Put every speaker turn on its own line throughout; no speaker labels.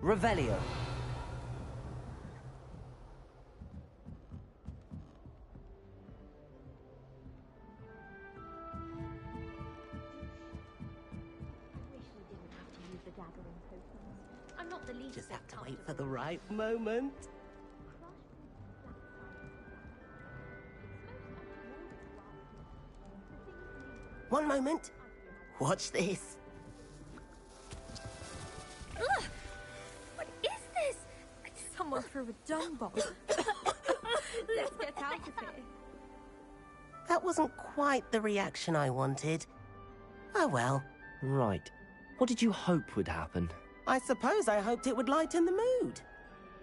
Revelio.
I'm not the least
Just
bit
have to wait for
comfortable.
the right moment. One moment. Watch this.
Ugh! What is this? Someone threw a dung bomb. Let's get out of here.
That wasn't quite the reaction I wanted. Oh well.
Right. What did you hope would happen?
I suppose I hoped it would lighten the mood.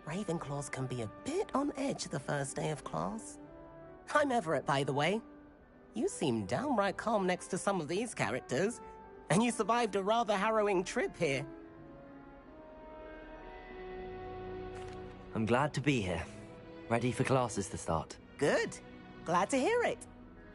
Ravenclaws can be a bit on edge the first day of class. I'm Everett, by the way. You seem downright calm next to some of these characters, and you survived a rather harrowing trip here.
I'm glad to be here. Ready for classes to start.
Good. Glad to hear it.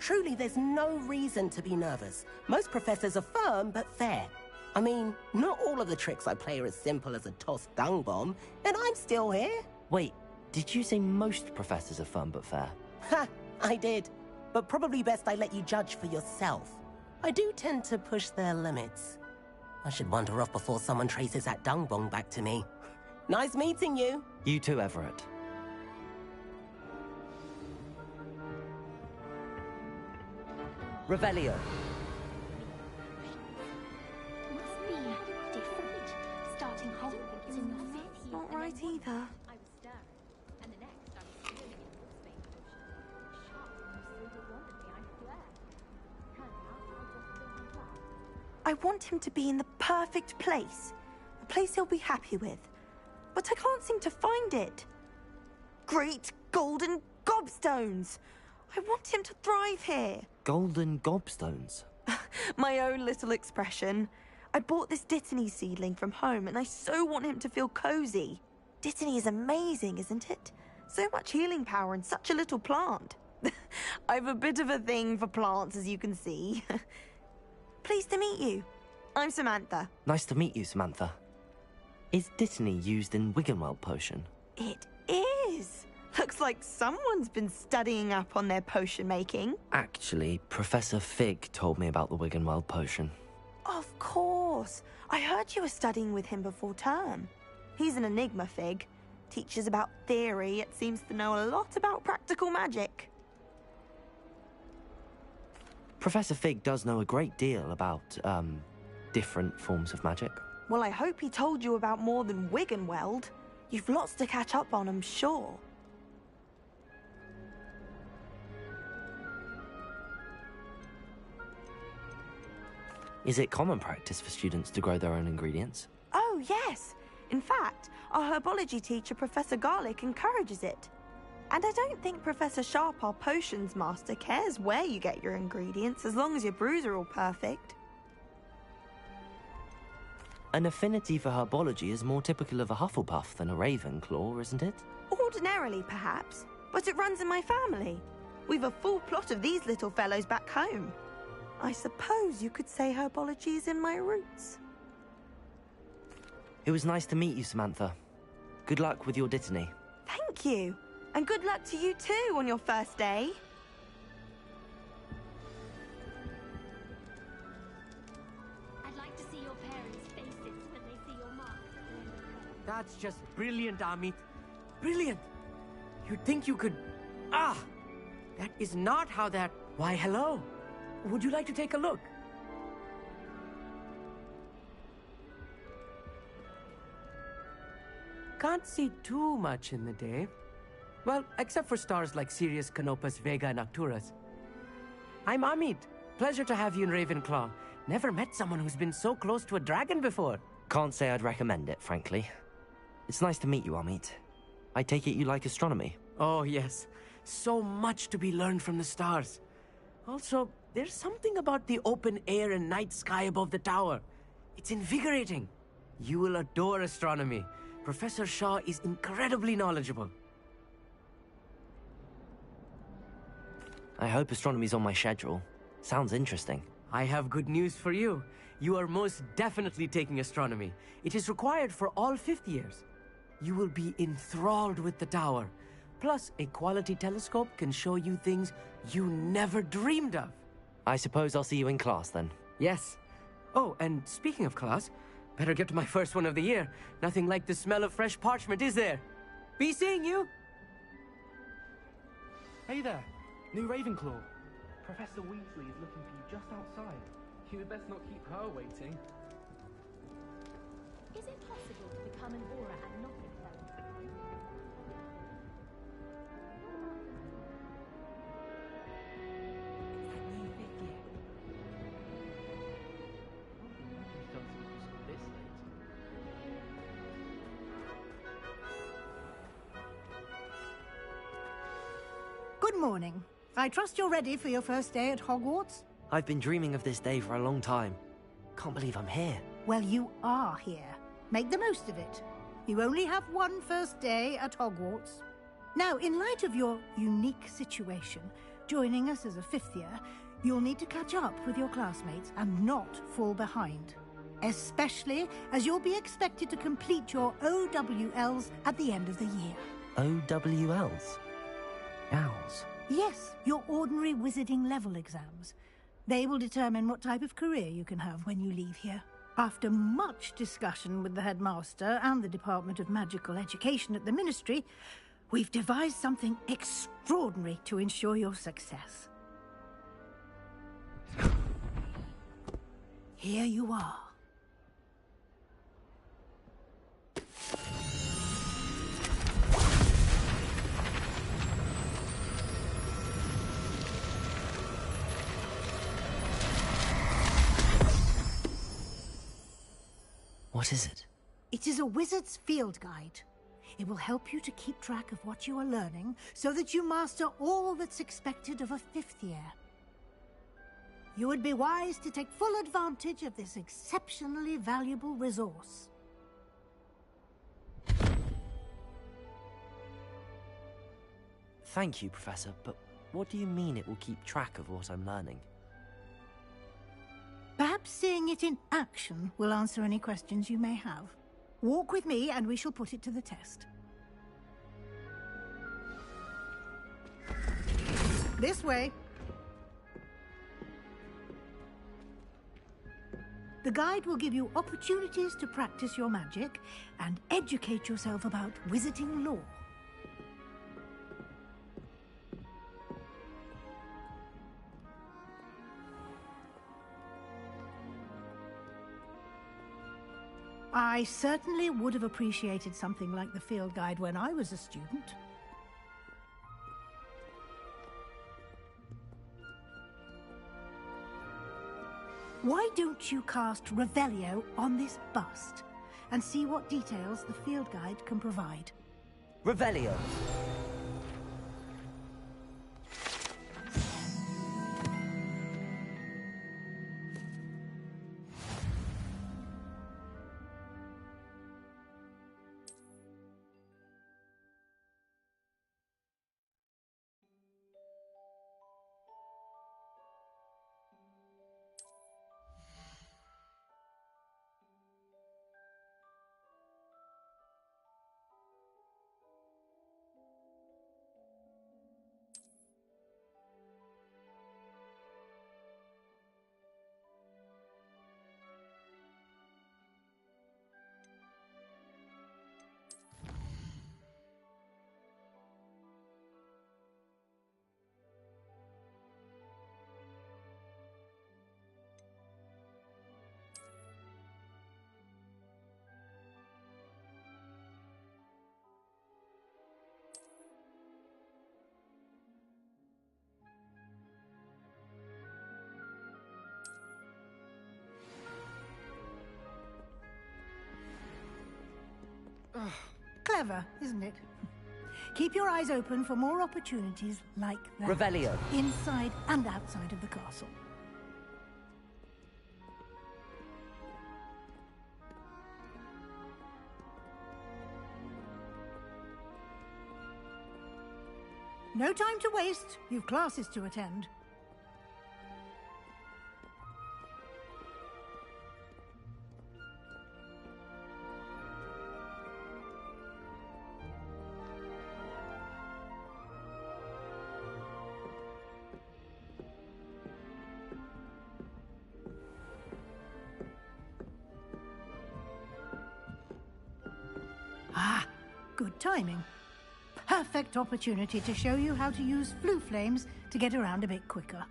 Truly, there's no reason to be nervous. Most professors are firm but fair. I mean, not all of the tricks I play are as simple as a tossed dung bomb, and I'm still here.
Wait, did you say most professors are firm but fair?
Ha, I did. But probably best I let you judge for yourself. I do tend to push their limits. I should wander off before someone traces that dung bomb back to me. Nice meeting you.
You too, Everett.
Revelio.
Must be different. Starting Hogwarts in your 5th year.
Not right either.
I was staring, and the next I was swimming in the space ocean. Sharp silver wand behind Claire. Turns out I just filled my glass.
I want him to be in the perfect place. A place he'll be happy with. But I can't seem to find it. Great golden gobstones! I want him to thrive here.
Golden gobstones.
My own little expression. I bought this Dittany seedling from home and I so want him to feel cozy. Dittany is amazing, isn't it? So much healing power in such a little plant. I've a bit of a thing for plants, as you can see. Pleased to meet you. I'm Samantha.
Nice to meet you, Samantha. Is Dittany used in Wiggenweld potion?
It is. Looks like someone's been studying up on their potion making.
Actually, Professor Fig told me about the Wiggenweld potion.
Of course. I heard you were studying with him before term. He's an enigma, Fig. Teaches about theory, yet seems to know a lot about practical magic.
Professor Fig does know a great deal about, different forms of magic.
Well, I hope he told you about more than Wiggenweld. You've lots to catch up on, I'm sure.
Is it common practice for students to grow their own ingredients?
Oh, yes. In fact, our herbology teacher, Professor Garlick, encourages it. And I don't think Professor Sharp, our potions master, cares where you get your ingredients as long as your brews are all perfect.
An affinity for herbology is more typical of a Hufflepuff than a Ravenclaw, isn't it?
Ordinarily, perhaps, but it runs in my family. We've a full plot of these little fellows back home. I suppose you could say herbology is in my roots.
It was nice to meet you, Samantha. Good luck with your Dittany.
Thank you. And good luck to you too on your first day.
I'd like to see your parents' faces when they see your mark.
That's just brilliant, Amit. Brilliant! You'd think you could... Ah! That is not how that... Why, hello. Would you like to take a look? Can't see too much in the day. Well, except for stars like Sirius, Canopus, Vega, and Arcturus. I'm Amit. Pleasure to have you in Ravenclaw. Never met someone who's been so close to a dragon before.
Can't say I'd recommend it, frankly. It's nice to meet you, Amit. I take it you like astronomy.
Oh, yes. So much to be learned from the stars. Also, there's something about the open air and night sky above the tower. It's invigorating. You will adore astronomy. Professor Shaw is incredibly knowledgeable.
I hope astronomy's on my schedule. Sounds interesting.
I have good news for you. You are most definitely taking astronomy. It is required for all fifth years. You will be enthralled with the tower. Plus, a quality telescope can show you things you never dreamed of.
I suppose I'll see you in class then.
Yes. Oh, and speaking of class, better get to my first one of the year. Nothing like the smell of fresh parchment, is there? Be seeing you!
Hey there, new Ravenclaw. Professor Weasley is looking for you just outside. You had best not keep her waiting.
Is it possible to become an aura and not excel?
It's that new fifth year.
He's done some useful this late.
Good morning. I trust you're ready for your first day at Hogwarts?
I've been dreaming of this day for a long time. Can't believe I'm here.
Well, you are here. Make the most of it. You only have one first day at Hogwarts. Now, in light of your unique situation, joining us as a fifth year, you'll need to catch up with your classmates and not fall behind. Especially as you'll be expected to complete your OWLs at the end of the year.
OWLs? Owls?
Yes, your ordinary wizarding level exams. They will determine what type of career you can have when you leave here. After much discussion with the headmaster and the Department of Magical Education at the Ministry, we've devised something extraordinary to ensure your success. Here you are.
What is it?
It is a wizard's field guide. It will help you to keep track of what you are learning so that you master all that's expected of a fifth year. You would be wise to take full advantage of this exceptionally valuable resource.
Thank you, Professor, but what do you mean it will keep track of what I'm learning?
Perhaps seeing it in action will answer any questions you may have. Walk with me and we shall put it to the test. This way. The guide will give you opportunities to practice your magic and educate yourself about wizarding lore. I certainly would have appreciated something like the field guide when I was a student. Why don't you cast Revelio on this bust and see what details the field guide can provide?
Revelio!
Clever, isn't it? Keep your eyes open for more opportunities like that.
Revelio.
Inside and outside of the castle. No time to waste. You've classes to attend. Ah, good timing. Perfect opportunity to show you how to use flue flames to get around a bit quicker.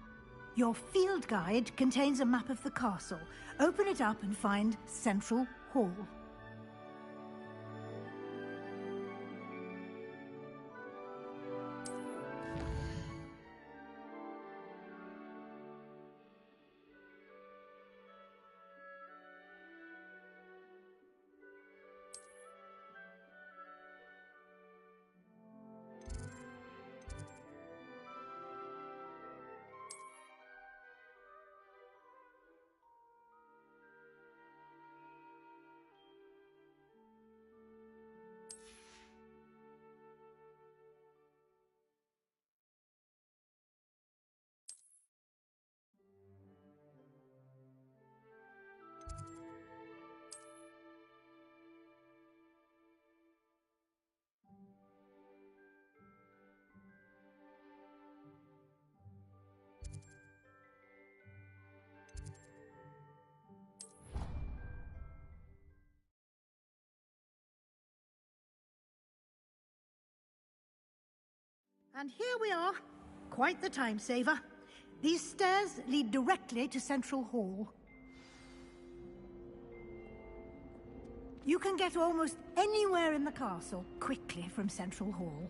Your field guide contains a map of the castle. Open it up and find Central Hall. And here we are. Quite the time saver. These stairs lead directly to Central Hall. You can get almost anywhere in the castle quickly from Central Hall.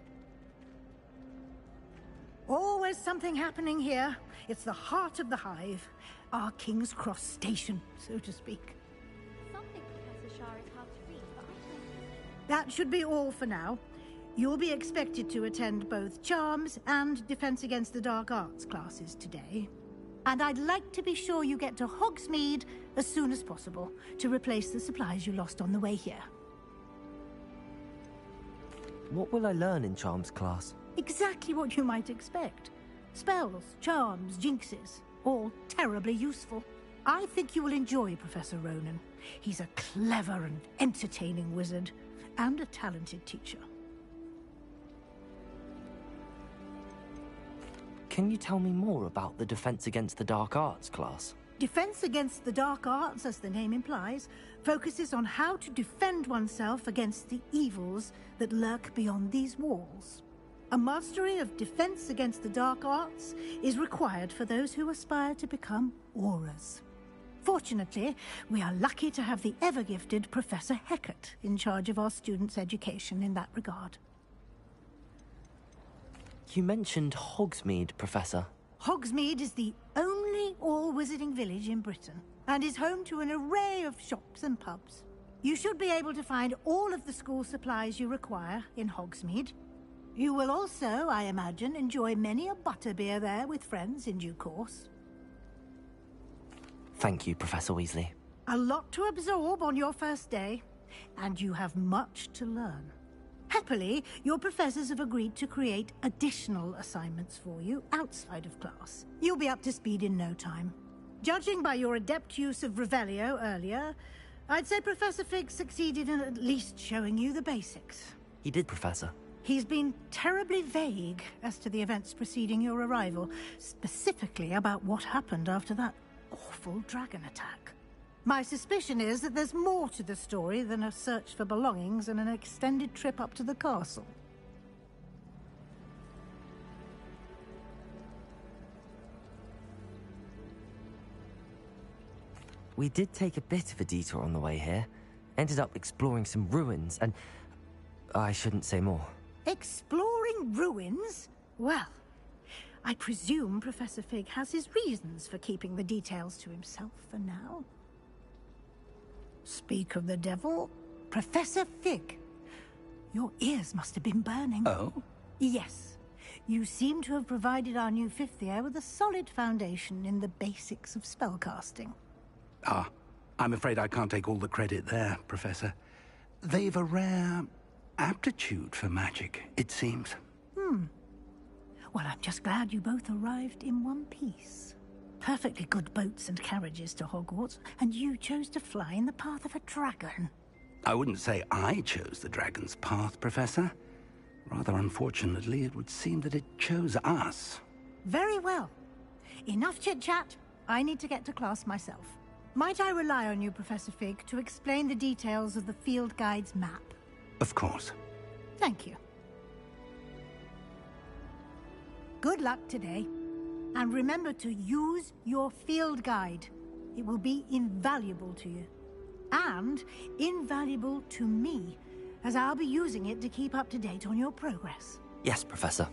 Always something happening here. It's the heart of the hive. Our King's Cross station, so to speak.
Some think Professor Shah is hard to read, but I think...
That should be all for now. You'll be expected to attend both Charms and Defense Against the Dark Arts classes today. And I'd like to be sure you get to Hogsmeade as soon as possible to replace the supplies you lost on the way here.
What will I learn in Charms class?
Exactly what you might expect. Spells, charms, jinxes, all terribly useful. I think you will enjoy Professor Ronan. He's a clever and entertaining wizard, and a talented teacher.
Can you tell me more about the Defense Against the Dark Arts class?
Defense Against the Dark Arts, as the name implies, focuses on how to defend oneself against the evils that lurk beyond these walls. A mastery of Defense Against the Dark Arts is required for those who aspire to become auras. Fortunately, we are lucky to have the ever-gifted Professor Hecat in charge of our students' education in that regard.
You mentioned Hogsmeade, Professor.
Hogsmeade is the only all-wizarding village in Britain, and is home to an array of shops and pubs. You should be able to find all of the school supplies you require in Hogsmeade. You will also, I imagine, enjoy many a butterbeer there with friends in due course.
Thank you, Professor Weasley.
A lot to absorb on your first day, and you have much to learn. Happily, your professors have agreed to create additional assignments for you outside of class. You'll be up to speed in no time. Judging by your adept use of Revelio earlier, I'd say Professor Fig succeeded in at least showing you the basics.
He did, Professor.
He's been terribly vague as to the events preceding your arrival, specifically about what happened after that awful dragon attack. My suspicion is that there's more to the story than a search for belongings and an extended trip up to the castle.
We did take a bit of a detour on the way here. Ended up exploring some ruins and... I shouldn't say more.
Exploring ruins? Well, I presume Professor Fig has his reasons for keeping the details to himself for now. Speak of the devil, Professor Fig. Your ears must have been burning.
Oh?
Yes. You seem to have provided our new fifth year with a solid foundation in the basics of spellcasting.
Ah, I'm afraid I can't take all the credit there, Professor. They've a rare aptitude for magic, it seems.
Well, I'm just glad you both arrived in one piece. Perfectly good boats and carriages to Hogwarts, and you chose to fly in the path of a dragon.
I wouldn't say I chose the dragon's path, Professor. Rather unfortunately, it would seem that it chose us.
Very well. Enough chit-chat. I need to get to class myself. Might I rely on you, Professor Fig, to explain the details of the field guide's map?
Of course.
Thank you. Good luck today. And remember to use your field guide. It will be invaluable to you. And invaluable to me, as I'll be using it to keep up to date on your progress.
Yes, Professor.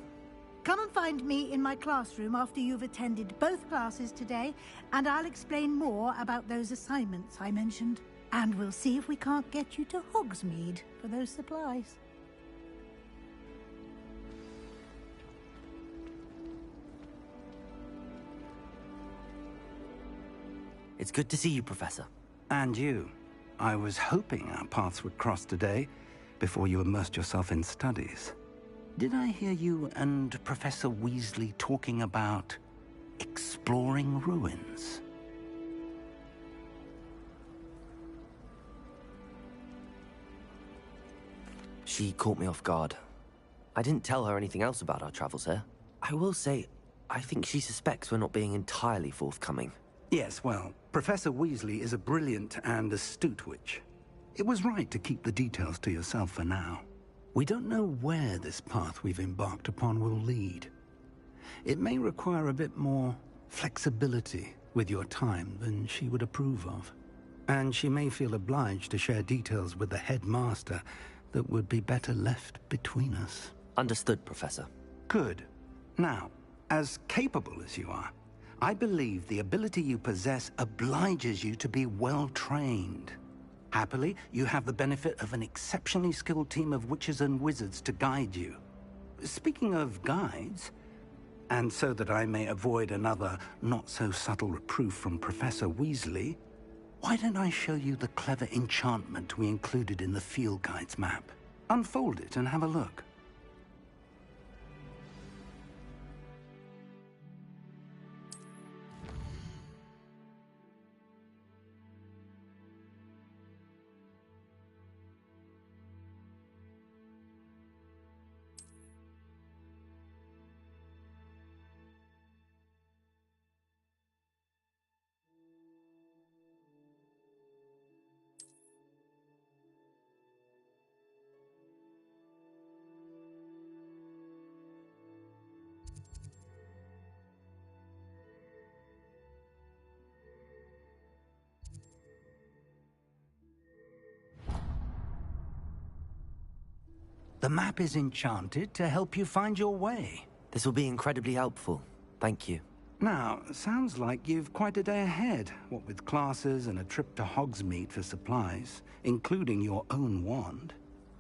Come and find me in my classroom after you've attended both classes today, and I'll explain more about those assignments I mentioned. And we'll see if we can't get you to Hogsmeade for those supplies.
It's good to see you, Professor.
And you. I was hoping our paths would cross today, before you immersed yourself in studies. Did I hear you and Professor Weasley talking about exploring ruins?
She caught me off guard. I didn't tell her anything else about our travels here. I will say, I think she suspects we're not being entirely forthcoming.
Yes, well, Professor Weasley is a brilliant and astute witch. It was right to keep the details to yourself for now. We don't know where this path we've embarked upon will lead. It may require a bit more flexibility with your time than she would approve of. And she may feel obliged to share details with the headmaster that would be better left between us.
Understood, Professor.
Good. Now, as capable as you are, I believe the ability you possess obliges you to be well-trained. Happily, you have the benefit of an exceptionally skilled team of witches and wizards to guide you. Speaking of guides, and so that I may avoid another not-so-subtle reproof from Professor Weasley, why don't I show you the clever enchantment we included in the field guide's map? Unfold it and have a look. The map is enchanted to help you find your way.
This will be incredibly helpful. Thank you.
Now, sounds like you've quite a day ahead, what with classes and a trip to Hogsmeade for supplies, including your own wand.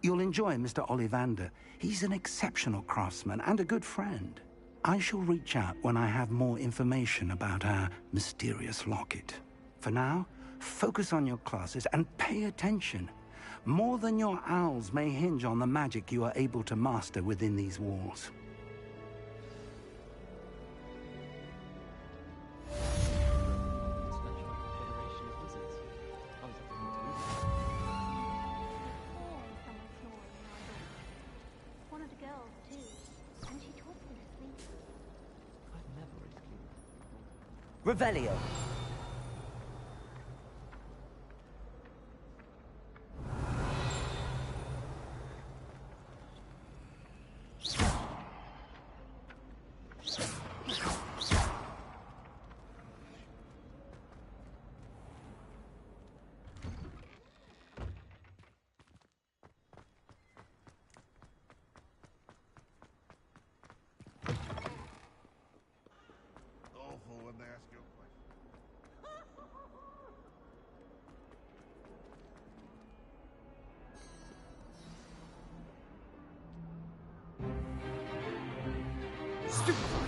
You'll enjoy Mr. Ollivander. He's an exceptional craftsman and a good friend. I shall reach out when I have more information about our mysterious locket. For now, focus on your classes and pay attention. More than your owls may hinge on the magic you are able to master within these walls.
One of the girls, too. And she talks in her sleep.
Revelio.
Stupefy!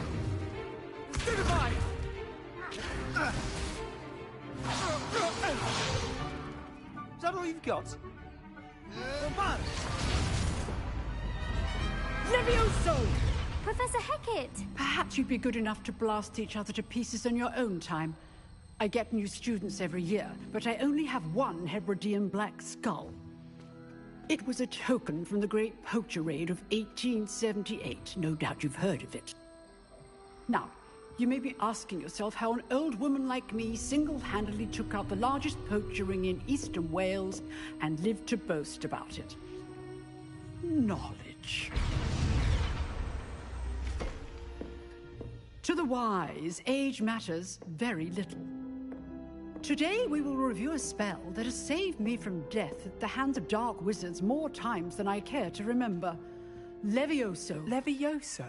Is that all you've got?
Levioso!
Professor Hecat!
Perhaps you'd be good enough to blast each other to pieces on your own time. I get new students every year, but I only have one Hebridean black skull. It was a token from the Great Poacher Raid of 1878. No doubt you've heard of it. Now, you may be asking yourself how an old woman like me single-handedly took out the largest poacher ring in eastern Wales and lived to boast about it. knowledge. To the wise, age matters very little. Today we will review a spell that has saved me from death at the hands of dark wizards more times than I care to remember. Levioso.
Levioso?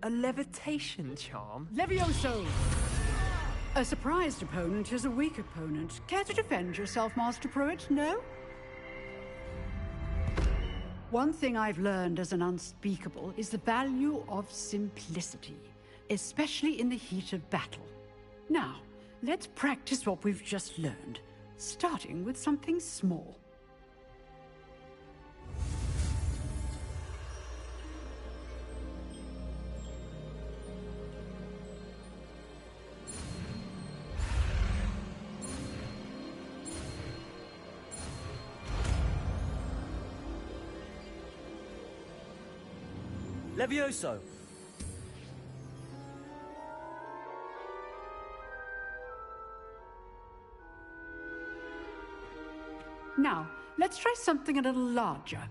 A levitation charm?
Levioso! A surprised opponent is a weak opponent. Care to defend yourself, Master Pruitt? No? One thing I've learned as an unspeakable is the value of simplicity, especially in the heat of battle. Now, let's practice what we've just learned, starting with something small.
Levioso!
Now, let's try something a little larger.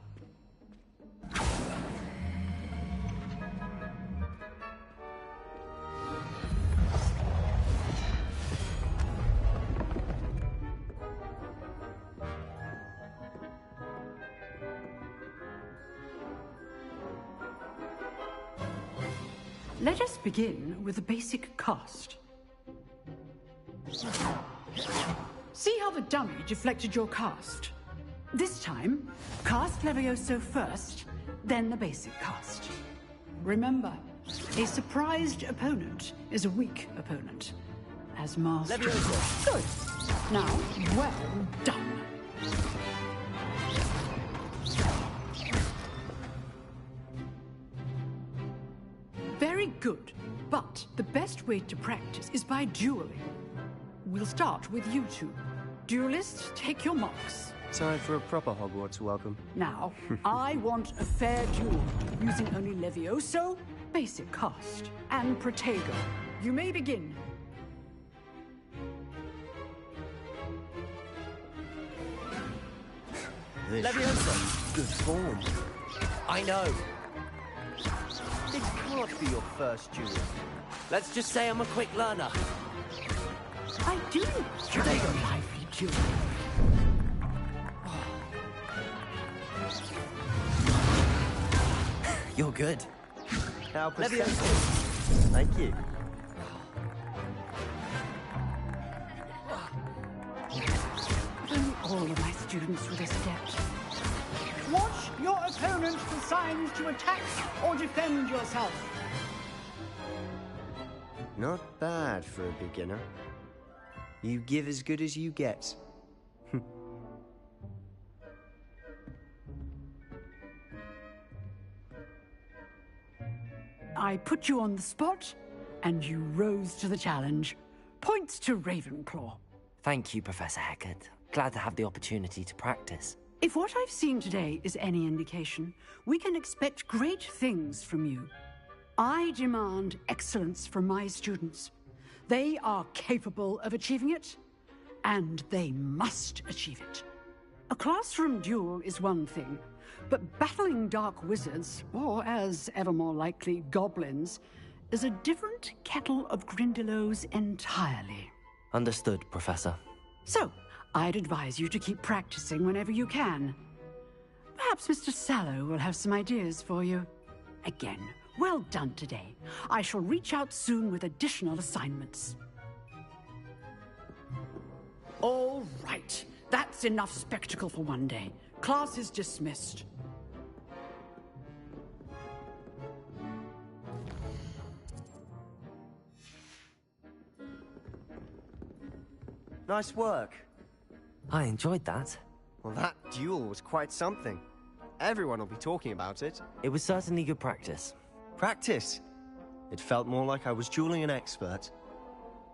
Let us begin with the basic cast. See how the dummy deflected your cast? This time, cast Levioso first, then the basic cast. Remember, a surprised opponent is a weak opponent. As Master...
Levioso!
Good. Now, well done. Very good, but the best way to practice is by dueling. We'll start with you two. Duelists, take your marks.
Time for a proper Hogwarts welcome.
Now, I want a fair duel, using only Levioso, basic cast, and Protego. You may begin.
Levioso! Good form.
I know. This can't be your first duel. Let's just say I'm a quick learner.
I do enjoy a lively duel.
You're good.
How
Levioso.
Thank you.
If only all of my students were this adept. Watch your opponent for signs to attack or defend yourself.
Not bad for a beginner. You give as good as you get.
I put you on the spot, and you rose to the challenge. Points to Ravenclaw.
Thank you, Professor Hecat. Glad to have the opportunity to practice.
If what I've seen today is any indication, we can expect great things from you. I demand excellence from my students. They are capable of achieving it, and they must achieve it. A classroom duel is one thing, but battling dark wizards, or as ever more likely, goblins, is a different kettle of Grindylows entirely.
Understood, Professor.
So, I'd advise you to keep practicing whenever you can. Perhaps Mr. Sallow will have some ideas for you. Again, well done today. I shall reach out soon with additional assignments. All right. That's enough spectacle for one day. Class is dismissed.
Nice work.
I enjoyed that.
Well, that duel was quite something. Everyone will be talking about it.
It was certainly good practice.
Practice? It felt more like I was dueling an expert.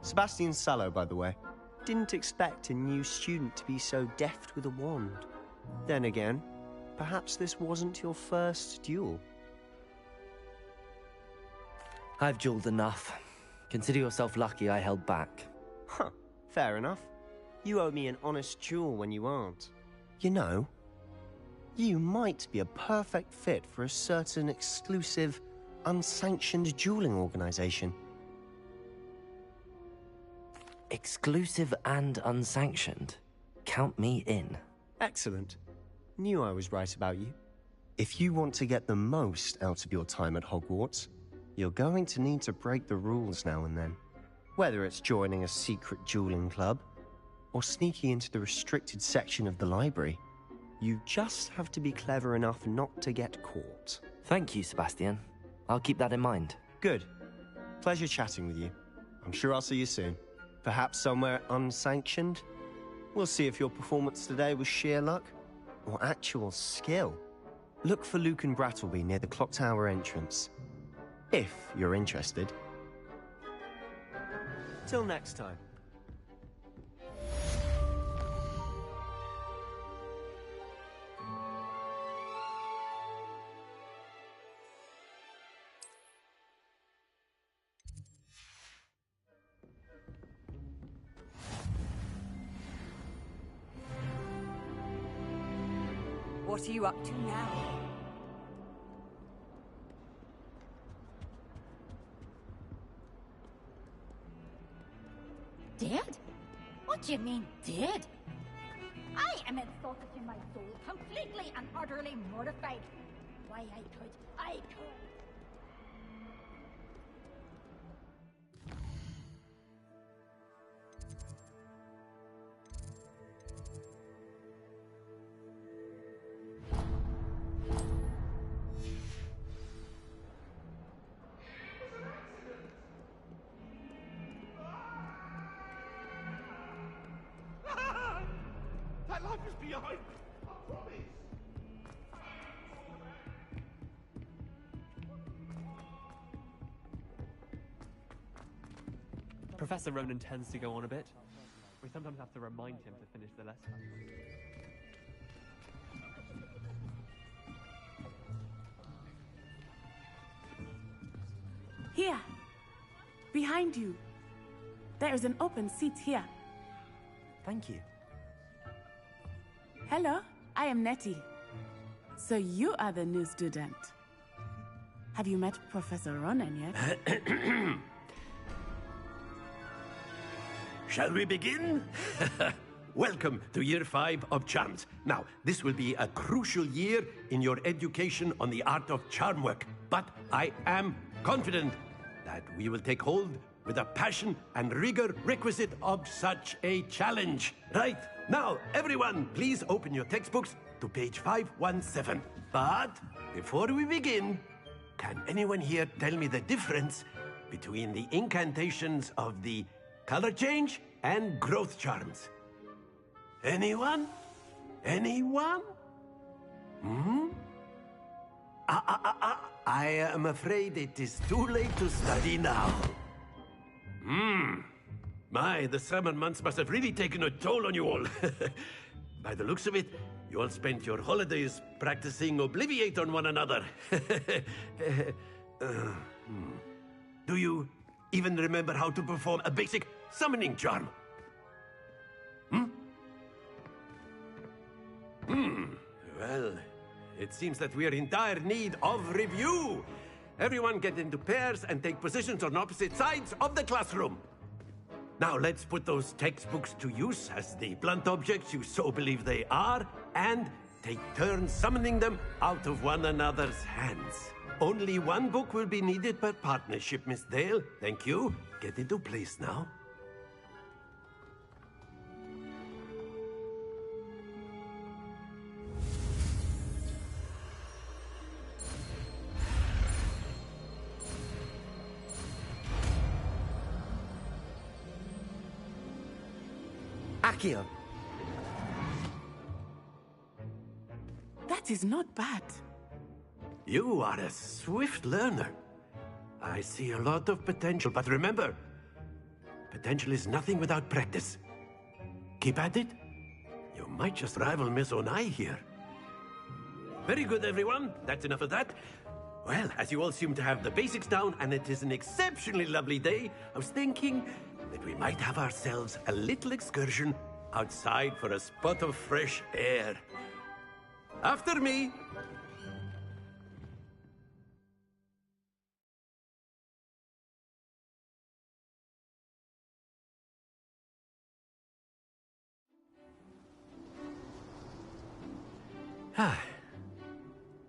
Sebastian Sallow, by the way. Didn't expect a new student to be so deft with a wand. Then again, perhaps this wasn't your first duel.
I've dueled enough. Consider yourself lucky I held back.
Huh, fair enough. You owe me an honest duel when you aren't. You know, You might be a perfect fit for a certain exclusive, unsanctioned dueling organization.
Exclusive and unsanctioned. Count me in.
Excellent. Knew I was right about you. If you want to get the most out of your time at Hogwarts, you're going to need to break the rules now and then. Whether it's joining a secret dueling club, or sneaking into the restricted section of the library, you just have to be clever enough not to get caught.
Thank you, Sebastian. I'll keep that in mind.
Good. Pleasure chatting with you. I'm sure I'll see you soon. Perhaps somewhere unsanctioned? We'll see if your performance today was sheer luck or actual skill. Look for Luke and Brattleby near the clock tower entrance. If you're interested. Till next time.
What are you up to now?
Dead? What do you mean, dead? I am insulted in my soul, completely and utterly mortified. Why, I could.
That life is behind me, I promise.
Professor Ronan tends to go on a bit. We sometimes have to remind him to finish the lesson.
Here, behind you. There is an open seat here.
Thank you.
Hello, I am Nettie. So you are the new student. Have you met Professor Ronan yet?
Shall we begin? Welcome to Year 5 of Charms. Now, this will be a crucial year in your education on the art of charm work, but I am confident that we will take hold with the passion and rigor requisite of such a challenge. Right, now, everyone, please open your textbooks to page 517. But before we begin, can anyone here tell me the difference between the incantations of the color change and growth charms? Anyone? Anyone? I am afraid it is too late to study now. My, the summer months must have really taken a toll on you all. By the looks of it, you all spent your holidays practicing Obliviate on one another. Do you even remember how to perform a basic summoning charm? Well, it seems that we are in dire need of review. Everyone get into pairs and take positions on opposite sides of the classroom. Now let's put those textbooks to use as the blunt objects you so believe they are, and take turns summoning them out of one another's hands. Only one book will be needed per partnership, Miss Dale. Thank you. Get into place now.
Accio.
That is not bad.
You are a swift learner. I see a lot of potential, but remember, potential is nothing without practice. Keep at it. You might just rival Miss Onai here. Very good, everyone. That's enough of that. Well, as you all seem to have the basics down, and it is an exceptionally lovely day, I was thinking that we might have ourselves a little excursion outside for a spot of fresh air. After me.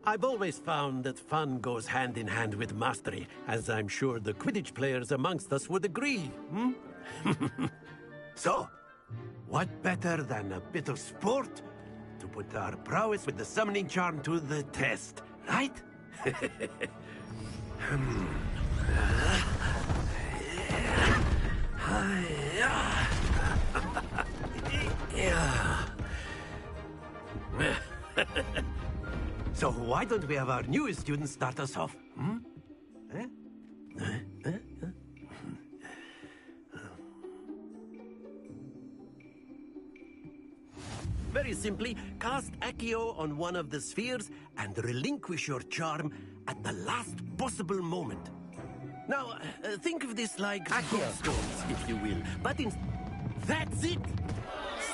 I've always found that fun goes hand in hand with mastery, as I'm sure the Quidditch players amongst us would agree. So, what better than a bit of sport to put our prowess with the summoning charm to the test, right? So why don't we have our newest student start us off? Very simply, cast Accio on one of the spheres and relinquish your charm at the last possible moment. Now, think of this like gobstones, if you will. But that's it!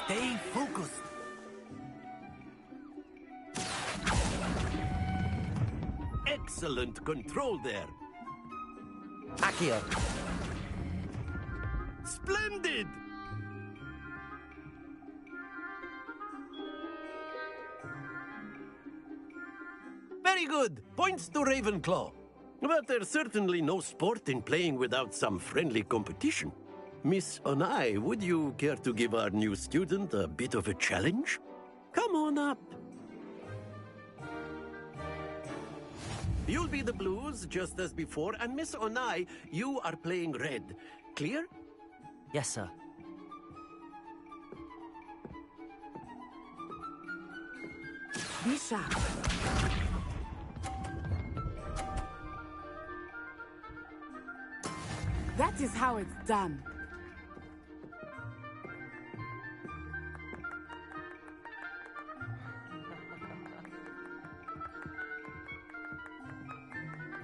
Stay focused. Excellent control there.
Accio.
Splendid! Very good. Points to Ravenclaw. But there's certainly no sport in playing without some friendly competition. Miss Onai, would you care to give our new student a bit of a challenge? Come on up. You'll be the blues, just as before, and Miss Onai, you are playing red. Clear?
Yes, sir.
Be sharp. That is how it's done.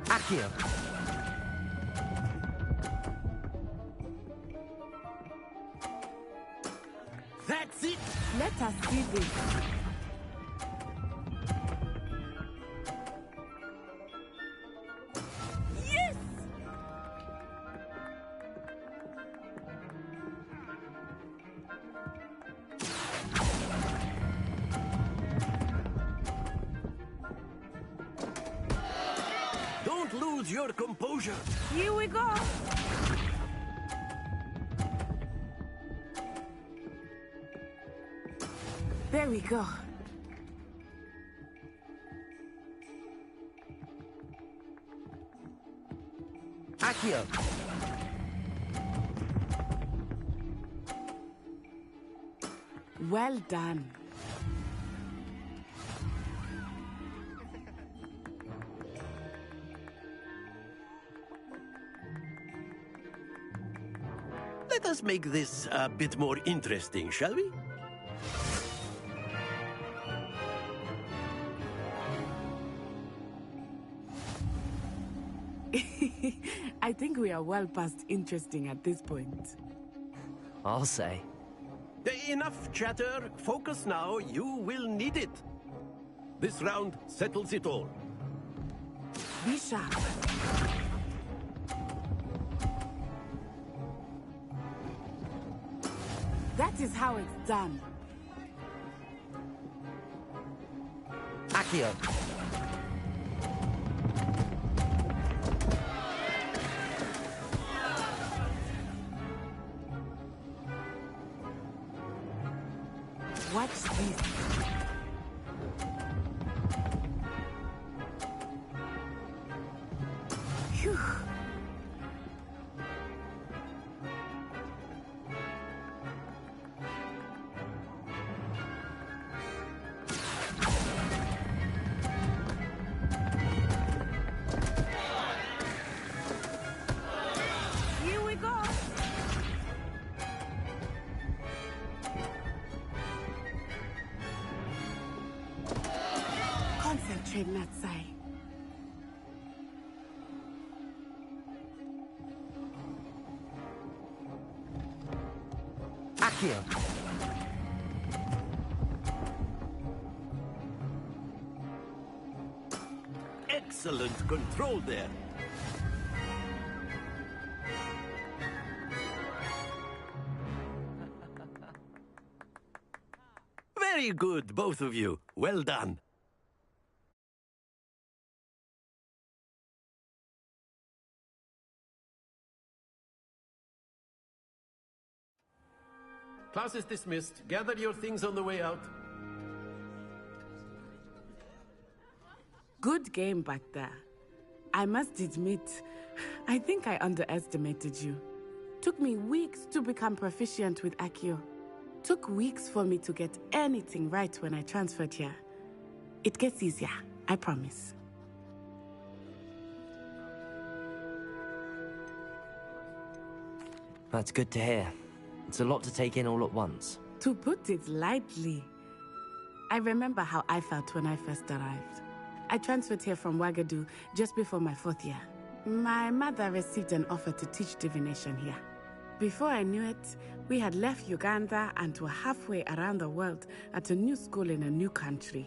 Accio.
That's it!
Let us see this.
Yes!
Don't lose your composure.
Here we go. There we go.
Accio.
Well done.
Let us make this a bit more interesting, shall we?
I think we are well past interesting at this point.
I'll say.
Enough chatter. Focus now. You will need it. This round settles it all.
Be sharp. That is how it's done.
Accio.
Watch this. Phew.
Here we go!
Concentrate, Natsai.
Accio.
Excellent control there. Very good, both of you. Well done. Class is dismissed. Gather your things on the way out.
Good game back there. I must admit, I think I underestimated you. Took me weeks to become proficient with Accio. Took weeks for me to get anything right when I transferred here. It gets easier, I promise.
That's good to hear. It's a lot to take in all at once.
To put it lightly, I remember how I felt when I first arrived. I transferred here from Wagadu just before my 4th year. My mother received an offer to teach divination here. Before I knew it, we had left Uganda and were halfway around the world at a new school in a new country.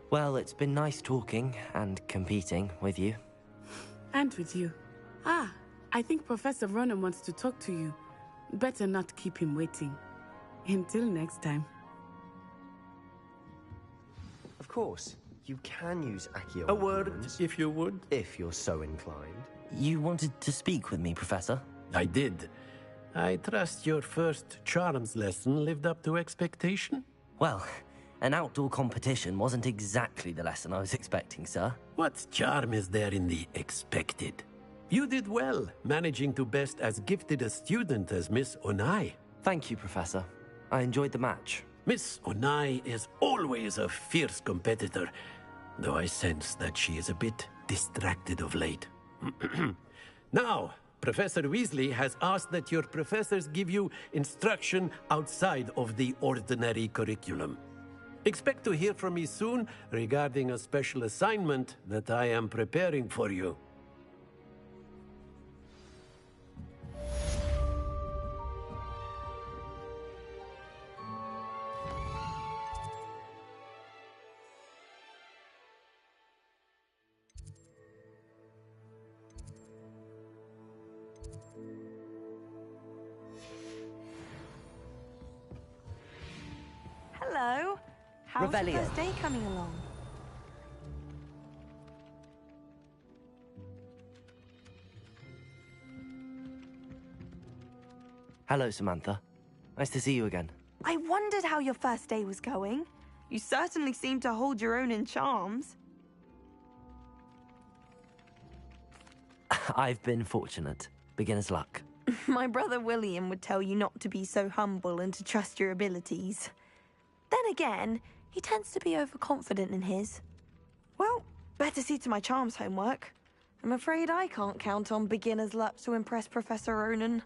Well, it's been nice talking and competing with you.
And with you. Ah, I think Professor Ronan wants to talk to you. Better not keep him waiting. Until next time.
Of course, you can use Accio.
A word, if you would.
If you're so inclined.
You wanted to speak with me, Professor?
I did. I trust your first charms lesson lived up to expectation?
Well, an outdoor competition wasn't exactly the lesson I was expecting, sir.
What charm is there in the expected? You did well, managing to best as gifted a student as Miss Onai.
Thank you, Professor. I enjoyed the match.
Miss Onai is always a fierce competitor, though I sense that she is a bit distracted of late. Now, Professor Weasley has asked that your professors give you instruction outside of the ordinary curriculum. Expect to hear from me soon regarding a special assignment that I am preparing for you.
Hello. How's the
Revelio.
first day coming along?
Hello, Samantha. Nice to see you again.
I wondered how your first day was going. You certainly seem to hold your own in charms.
I've been fortunate. Beginner's luck.
My brother William would tell you not to be so humble and to trust your abilities. Then again, he tends to be overconfident in his. Well, better see to my charms homework. I'm afraid I can't count on beginner's luck to impress Professor Ronan.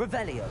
Revelio.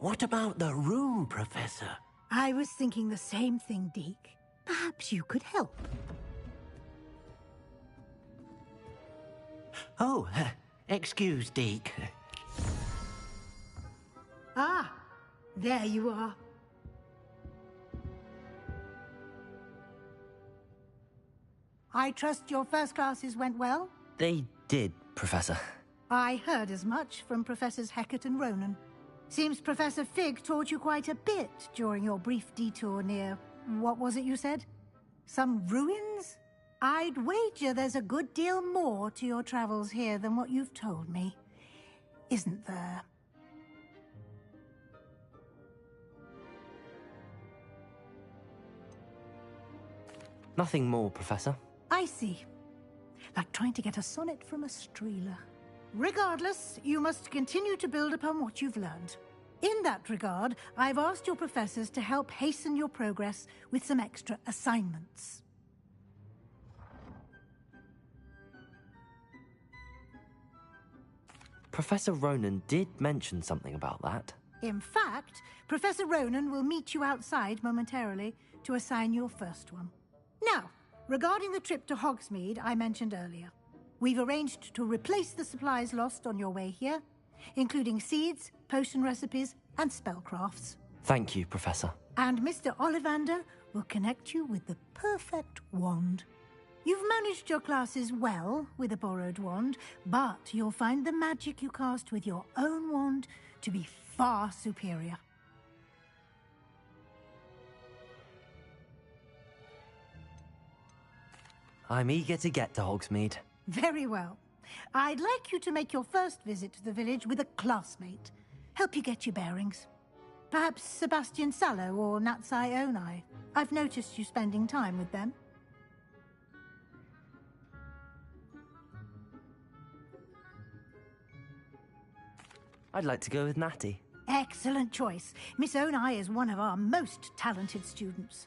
What about the room, Professor?
I was thinking the same thing, Deke. Perhaps you could help.
Oh, excuse, Deke.
Ah, there you are. I trust your first classes went well?
They did, Professor.
I heard as much from Professors Hecat and Ronan. Seems Professor Fig taught you quite a bit during your brief detour near... what was it you said? Some ruins? I'd wager there's a good deal more to your travels here than what you've told me. Isn't there?
Nothing more, Professor.
I see. Like trying to get a sonnet from a streeler. Regardless, you must continue to build upon what you've learned. In that regard, I've asked your professors to help hasten your progress with some extra assignments.
Professor Ronan did mention something about that.
In fact, Professor Ronan will meet you outside momentarily to assign your first one. Now, regarding the trip to Hogsmeade I mentioned earlier, we've arranged to replace the supplies lost on your way here, including seeds, potion recipes, and spellcrafts.
Thank you, Professor.
And Mr. Ollivander will connect you with the perfect wand. You've managed your classes well with a borrowed wand, but you'll find the magic you cast with your own wand to be far superior.
I'm eager to get to Hogsmeade.
Very well. I'd like you to make your first visit to the village with a classmate. Help you get your bearings. Perhaps Sebastian Sallow or Natsai Onai. I've noticed you spending time with them.
I'd like to go with Natty.
Excellent choice. Miss Onai is one of our most talented students.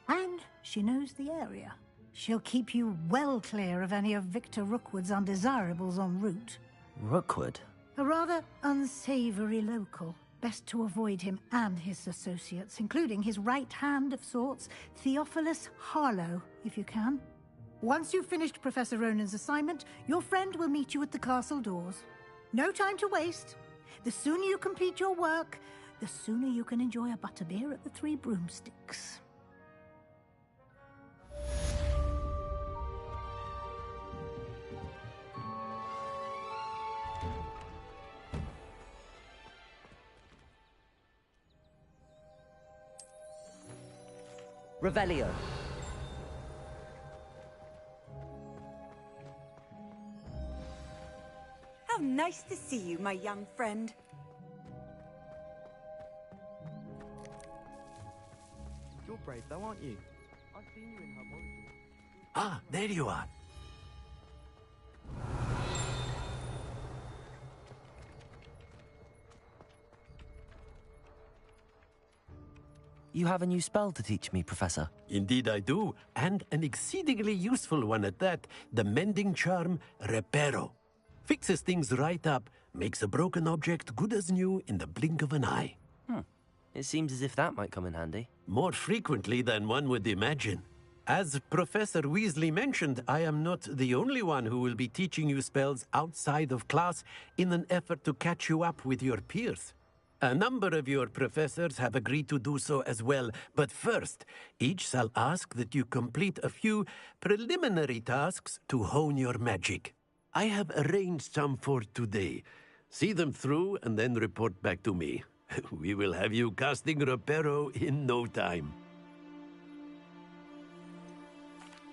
And she knows the area. She'll keep you well clear of any of Victor Rookwood's undesirables en route.
Rookwood?
A rather unsavory local. Best to avoid him and his associates, including his right hand of sorts, Theophilus Harlow, if you can. Once you've finished Professor Ronan's assignment, your friend will meet you at the castle doors. No time to waste. The sooner you complete your work, the sooner you can enjoy a butterbeer at the Three Broomsticks.
Revelio.
How nice to see you, my young friend.
You're brave though, aren't you? I've seen you in Hogwarts.
Ah, there you are.
You have a new spell to teach me, Professor.
Indeed I do, and an exceedingly useful one at that, the mending charm Reparo. Fixes things right up, makes a broken object good as new in the blink of an eye.
It seems as if that might come in handy.
More frequently than one would imagine. As Professor Weasley mentioned, I am not the only one who will be teaching you spells outside of class in an effort to catch you up with your peers. A number of your professors have agreed to do so as well, but first, each shall ask that you complete a few preliminary tasks to hone your magic. I have arranged some for today. See them through and then report back to me. We will have you casting Reparo in no time.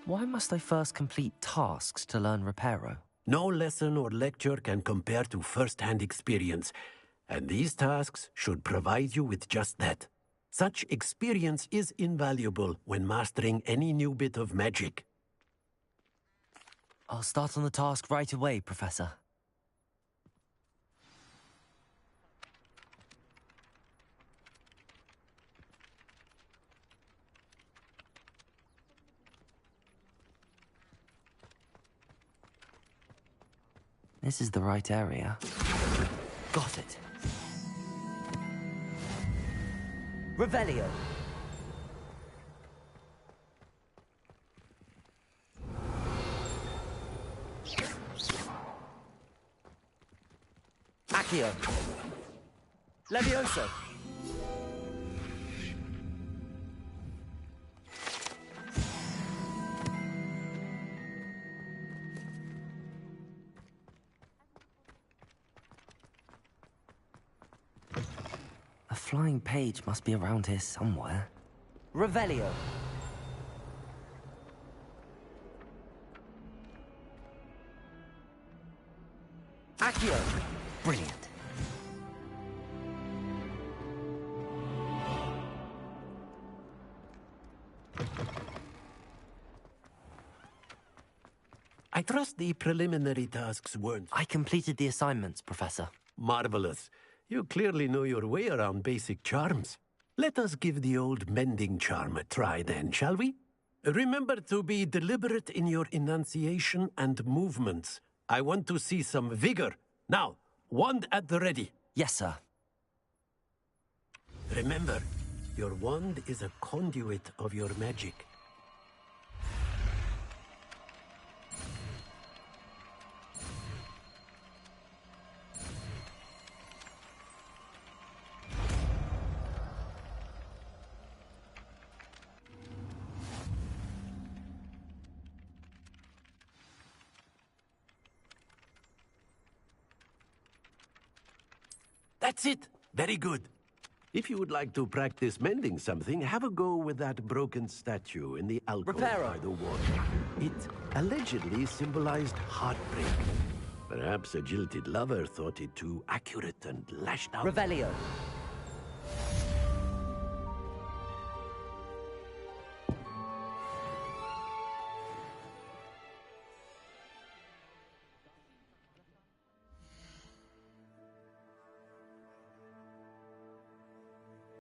Why must I first complete tasks to learn Reparo?
No lesson or lecture can compare to first-hand experience, and these tasks should provide you with just that. Such experience is invaluable when mastering any new bit of magic.
I'll start on the task right away, Professor. This is the right area. Got it.
Revelio. Accio. Levioso.
A flying page must be around here somewhere.
Revelio. Accio.
Brilliant.
I trust the preliminary tasks weren't...
I completed the assignments, Professor.
Marvelous. You clearly know your way around basic charms. Let us give the old mending charm a try then, shall we? Remember to be deliberate in your enunciation and movements. I want to see some vigor. Now, wand at the ready.
Yes, sir.
Remember, your wand is a conduit of your magic. That's it. Very good. If you would like to practice mending something, have a go with that broken statue in the alcove by the wall. It allegedly symbolized heartbreak. Perhaps a jilted lover thought it too accurate and lashed out.
Revelio.